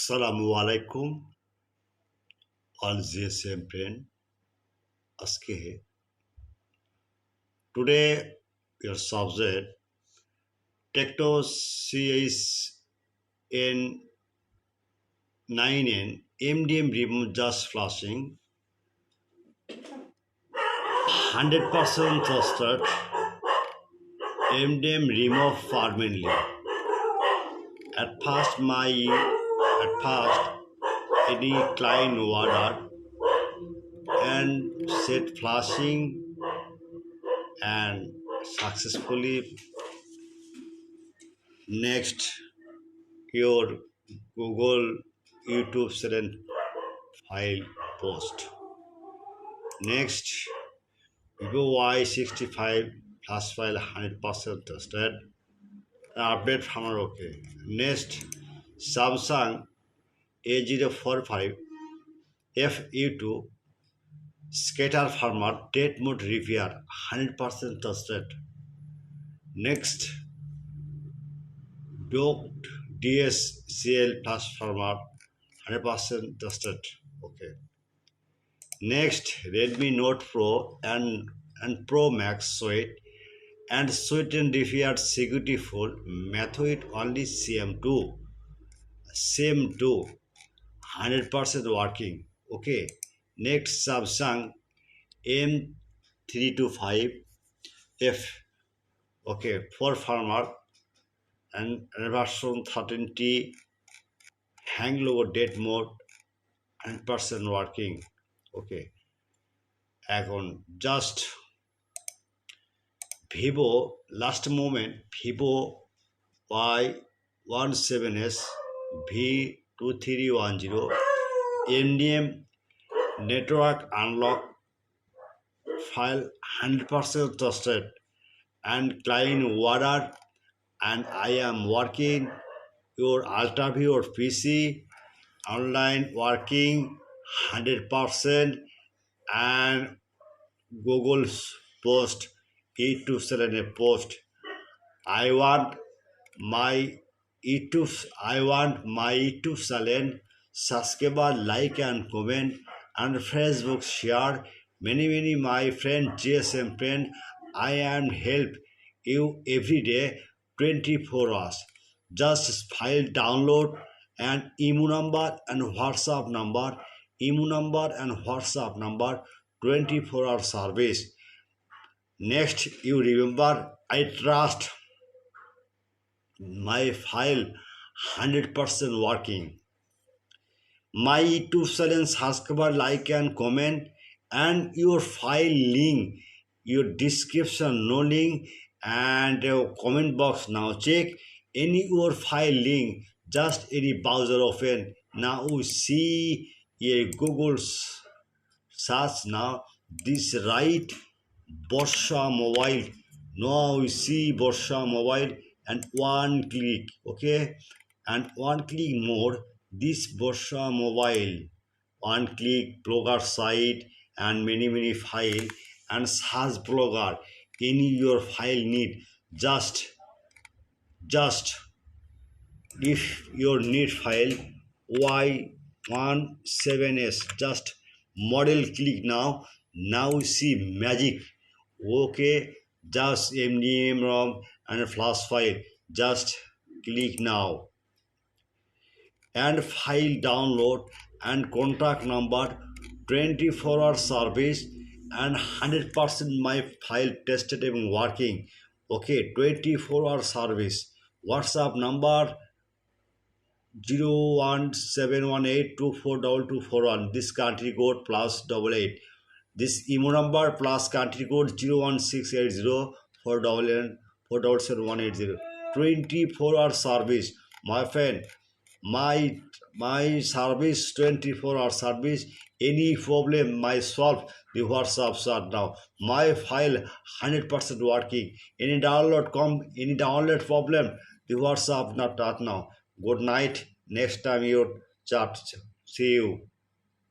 Assalamualaikum all GSM friend aske hai. Today your subject Tecto CIS9N MDM remove just flashing 100% trusted MDM remove permanently. At first any client order and set flashing and successfully. Next, your Google YouTube channel file post. Next, Vivo Y65 flash file 100% trusted. Update firmware okay. Next, Samsung A045 FE2 scatter firmware date mode repair 100% trusted. Next, Dcode DS-CL2 firmware 100% trusted. Okay. Next, Redmi Note Pro and Pro Max Suite and Suite and repair security full method only CM2. Same 100% working. Okay. Next, Samsung M325F. Okay, for firmware and version 13T hang logo date mode 100% working. Okay, এখন just Vivo last moment Vivo Y17S V2310 MDM network unlock file 100% trusted and client order and I am working your UltraView or PC online working 100% and Google's post E2 post. I want my YouTube channel subscriber like and comment and Facebook share. Many my friend GSM friend I am help you every day 24 hours. Just file download and email number and WhatsApp number. Email number and WhatsApp number 24-hour service. Next, you remember I trust my file 100% working. My YouTube channel subscriber like and comment and your file link, your description no link and comment box now check any your file link just any browser open now we see a Google's search now this right Borsha mobile now we see Borsha mobile and one click okay and one click more this Borsha mobile one click blogger site and many file and search blogger any your file need just if your need file Y17S just model click now see magic okay just MDM ROM and flash file just click now and file download and contact number 24-hour service and 100% my file tested and working okay 24-hour service WhatsApp number 01718242241 this country code +88 this email number plus country code 01680 24-hour service my friend my service 24-hour service any problem my solve the WhatsApp start now my file 100% working any download problem the WhatsApp not that now good night next time you chat see you